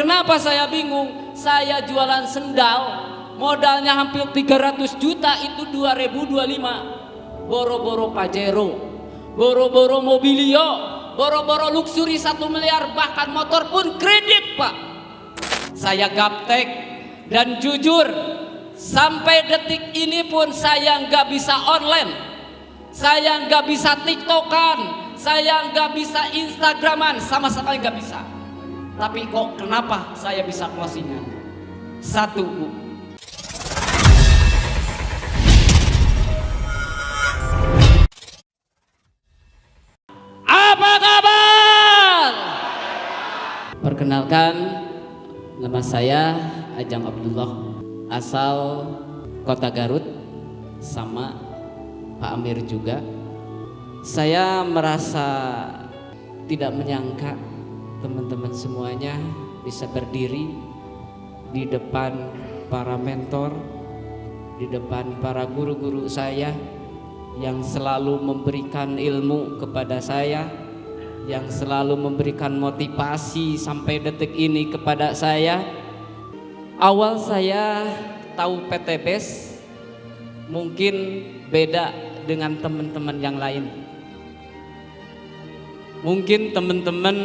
Kenapa saya bingung? Saya jualan sendal, modalnya hampir 300 juta, itu 2025. Boro-boro Pajero, boro-boro Mobilio, boro-boro luxury 1 miliar, bahkan motor pun kredit, Pak. Saya gaptek, dan jujur sampai detik ini pun saya nggak bisa online, saya nggak bisa tiktokan, saya nggak bisa instagraman, sama sekali nggak bisa. Tapi kok kenapa saya bisa closingan? Satu, Bu. Apa kabar? Perkenalkan, nama saya Ajang Abdullah, asal Kota Garut, sama Pak Amir juga. Saya merasa tidak menyangka teman-teman semuanya bisa berdiri di depan para mentor, di depan para guru-guru saya yang selalu memberikan ilmu kepada saya, yang selalu memberikan motivasi sampai detik ini kepada saya. Awal saya tahu PTBS mungkin beda dengan teman-teman yang lain. Mungkin teman-teman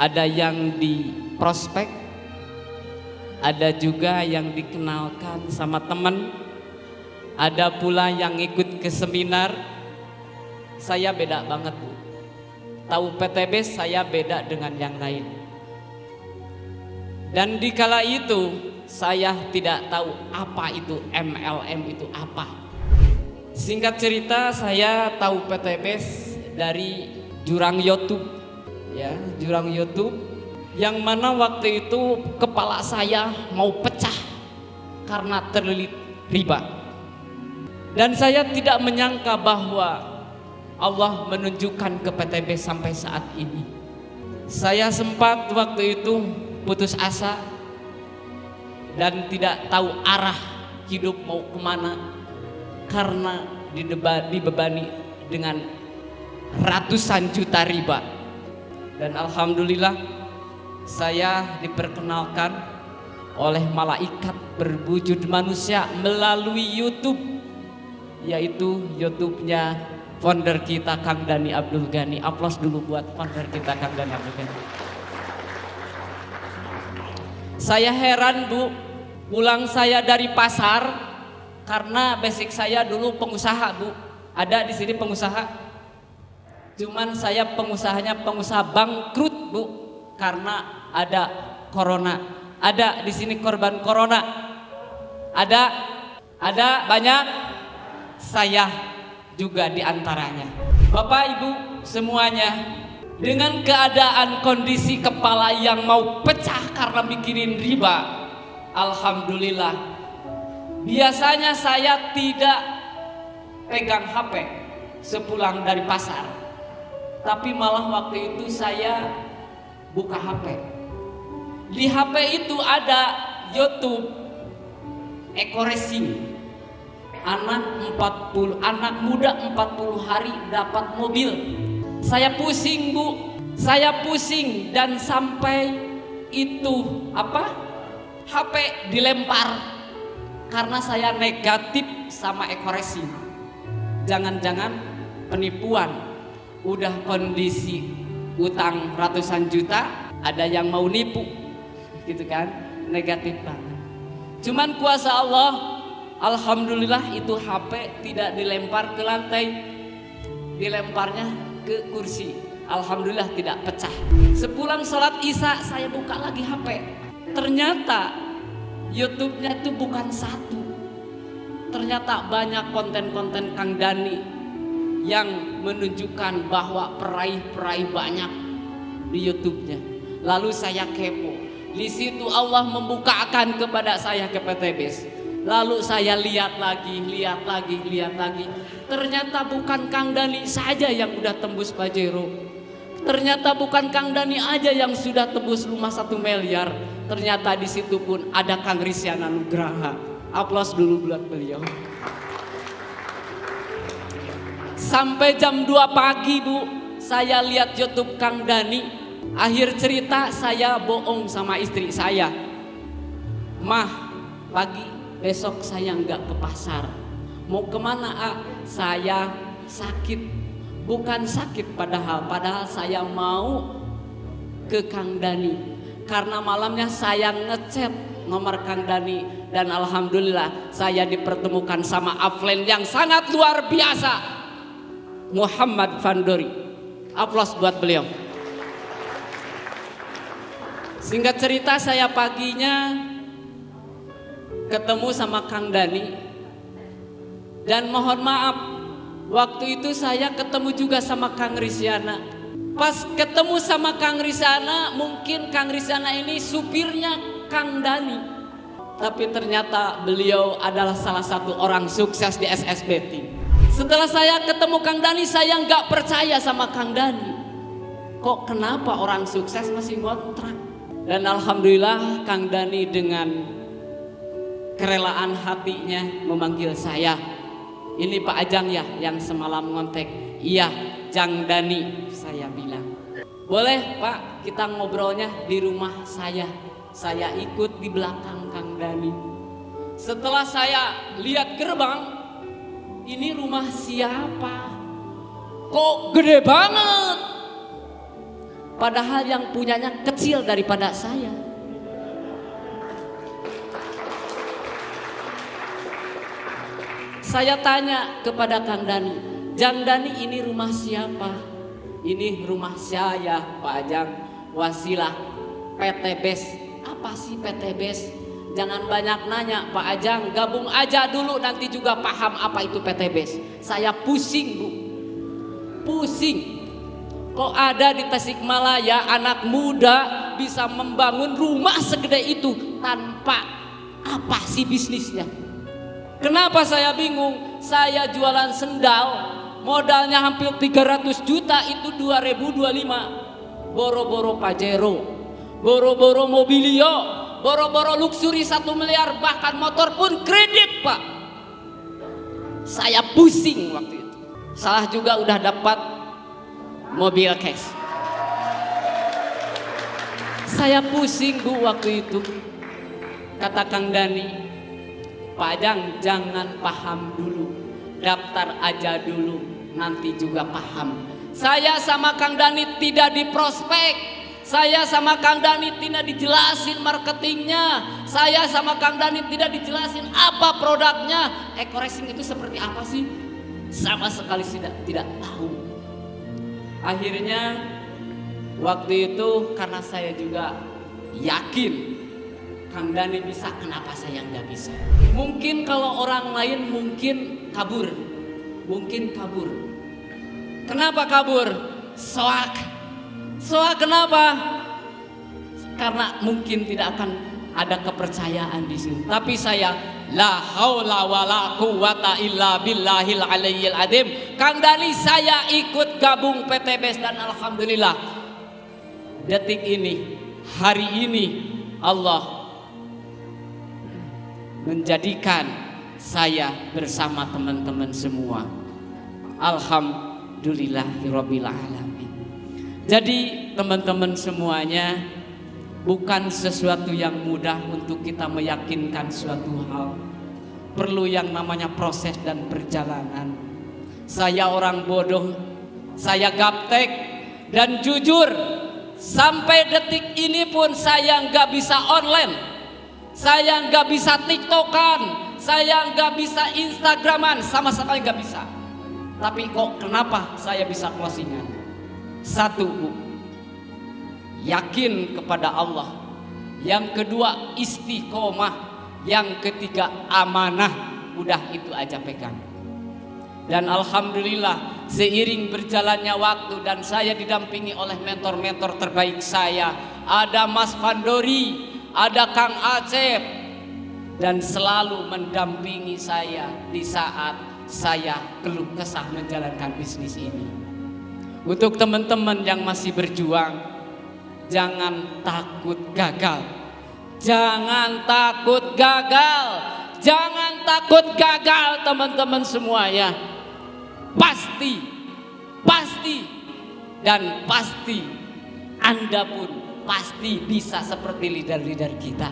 ada yang di prospek, ada juga yang dikenalkan sama teman, ada pula yang ikut ke seminar. Saya beda banget, Bu. Tahu PTBS saya beda dengan yang lain. Dan di kala itu saya tidak tahu apa itu MLM, itu apa. Singkat cerita, saya tahu PTBS dari jurang YouTube. Ya, jurang YouTube yang mana waktu itu kepala saya mau pecah karena terlilit riba. Dan saya tidak menyangka bahwa Allah menunjukkan ke PTBS sampai saat ini. Saya sempat waktu itu putus asa dan tidak tahu arah hidup mau kemana karena dibebani dengan ratusan juta riba. Dan alhamdulillah saya diperkenalkan oleh malaikat berwujud manusia melalui YouTube, yaitu YouTube-nya founder kita Kang Dhani Abdul Ghani. Aplaus dulu buat founder kita Kang Dhani Abdul Ghani. Saya heran, Bu, pulang saya dari pasar karena basic saya dulu pengusaha, Bu. Ada di sini pengusaha. Cuman saya pengusahanya pengusaha bangkrut, Bu, karena ada corona. Ada di sini korban corona. Ada banyak. Saya juga diantaranya. Bapak Ibu semuanya, dengan keadaan kondisi kepala yang mau pecah karena mikirin riba, alhamdulillah. Biasanya saya tidak pegang HP sepulang dari pasar. Tapi malah waktu itu saya buka HP. Di HP itu ada YouTube Eko Racing. Anak muda 40 hari dapat mobil. Saya pusing, Bu. Saya pusing dan sampai itu HP dilempar karena saya negatif sama Eko Racing. Jangan-jangan penipuan. Udah kondisi utang ratusan juta, ada yang mau nipu, gitu kan, negatif banget. Cuman kuasa Allah, alhamdulillah itu HP tidak dilempar ke lantai, dilemparnya ke kursi. Alhamdulillah tidak pecah. Sepulang sholat isya saya buka lagi HP, ternyata YouTube-nya itu bukan satu, ternyata banyak konten-konten Kang Dhani yang menunjukkan bahwa peraih banyak di YouTube-nya. Lalu saya kepo. Di situ Allah membukakan kepada saya ke PTBS. Lalu saya lihat lagi. Ternyata bukan Kang Dhani saja yang udah tembus Pajero. Ternyata bukan Kang Dhani aja yang sudah tembus rumah 1 miliar. Ternyata di situ pun ada Kang Rizkyana Nugraha. Aplaus dulu buat beliau. Sampai jam 2 pagi, Bu, saya lihat YouTube Kang Dhani Akhir cerita saya bohong sama istri saya. Mah, pagi besok saya nggak ke pasar. Mau kemana? Saya sakit. Bukan sakit padahal saya mau ke Kang Dani. Karena malamnya saya ngechat nomor Kang Dani. Dan alhamdulillah saya dipertemukan sama Aflen yang sangat luar biasa, Muhammad Fandori. Aplaus buat beliau. Singkat cerita, saya paginya ketemu sama Kang Dani. Dan mohon maaf, waktu itu saya ketemu juga sama Kang Risyana. Pas ketemu sama Kang Risyana, mungkin Kang Risyana ini supirnya Kang Dani. Tapi ternyata beliau adalah salah satu orang sukses di SSBT. Setelah saya ketemu Kang Dani, saya nggak percaya sama Kang Dani. Kok kenapa orang sukses masih ngontrak? Dan alhamdulillah Kang Dani dengan kerelaan hatinya memanggil saya. Ini Pak Ajang ya yang semalam ngontek? Iya, Jang Dani, saya bilang. Boleh Pak, kita ngobrolnya di rumah saya. Saya ikut di belakang Kang Dani. Setelah saya lihat gerbang, ini rumah siapa? Kok gede banget? Padahal yang punyanya kecil daripada saya. Saya tanya kepada Kang Dani, Jang Dani, ini rumah siapa? Ini rumah saya Pak Ajang. Wasilah PT BES. Apa sih PT BES? Jangan banyak nanya Pak Ajang, gabung aja dulu nanti juga paham apa itu PT BES. Saya pusing Bu, pusing. Kok ada di Tasikmalaya anak muda bisa membangun rumah segede itu tanpa apa sih bisnisnya? Kenapa saya bingung? Saya jualan sendal, modalnya hampir 300 juta, itu 2025. Boro-boro Pajero, boro-boro Mobilio, boro-boro luxury 1 miliar, bahkan motor pun kredit Pak. Saya pusing waktu itu. Salah juga udah dapat mobil cash. Saya pusing Bu waktu itu. Kata Kang Dani, Pak Ajang jangan paham dulu, daftar aja dulu, nanti juga paham. Saya sama Kang Dani tidak diprospek, saya sama Kang Dani tidak dijelasin marketingnya, saya sama Kang Dani tidak dijelasin apa produknya. Eco Racing itu seperti apa sih? Sama sekali tidak tahu. Akhirnya waktu itu karena saya juga yakin Kang Dani bisa, kenapa saya nggak bisa? Mungkin kalau orang lain mungkin kabur. Kenapa kabur? Soak kenapa? Karena mungkin tidak akan ada kepercayaan di sini. Tapi saya la haula wala quwata illa billahil aliyyil azim. Kang Dani saya ikut gabung PT BES dan alhamdulillah detik ini, hari ini Allah menjadikan saya bersama teman-teman semua. Alhamdulillahirabbil alamin. Jadi teman-teman semuanya, bukan sesuatu yang mudah untuk kita meyakinkan suatu hal. Perlu yang namanya proses dan perjalanan. Saya orang bodoh, saya gaptek, dan jujur sampai detik ini pun saya nggak bisa online, saya nggak bisa tiktokan, saya nggak bisa instagraman, sama sekali nggak bisa. Tapi kok kenapa saya bisa closingan? Satu Bu, yakin kepada Allah. Yang kedua istiqomah. Yang ketiga amanah. Udah itu aja pegang. Dan alhamdulillah seiring berjalannya waktu dan saya didampingi oleh mentor-mentor terbaik saya. Ada Mas Fandori, ada Kang Acep, dan selalu mendampingi saya di saat saya keluh kesah menjalankan bisnis ini. Untuk teman-teman yang masih berjuang, jangan takut gagal. Jangan takut gagal. Jangan takut gagal teman-teman semuanya. Pasti Anda pun pasti bisa seperti leader-leader kita.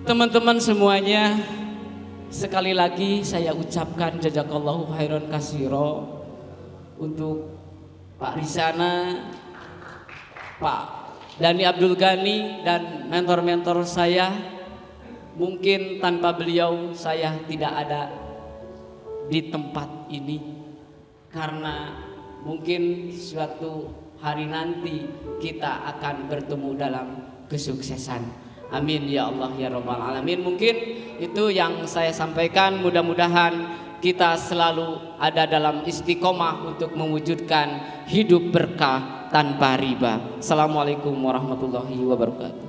Teman-teman semuanya, sekali lagi saya ucapkan jazakallahu khairan katsiro untuk Pak Risana, Pak Dhani Abdul Ghani, dan mentor-mentor saya. Mungkin tanpa beliau saya tidak ada di tempat ini, karena mungkin suatu hari nanti kita akan bertemu dalam kesuksesan. Amin ya Allah ya Rabbal Alamin. Mungkin itu yang saya sampaikan. Mudah-mudahan kita selalu ada dalam istiqomah untuk mewujudkan hidup berkah tanpa riba. Assalamualaikum warahmatullahi wabarakatuh.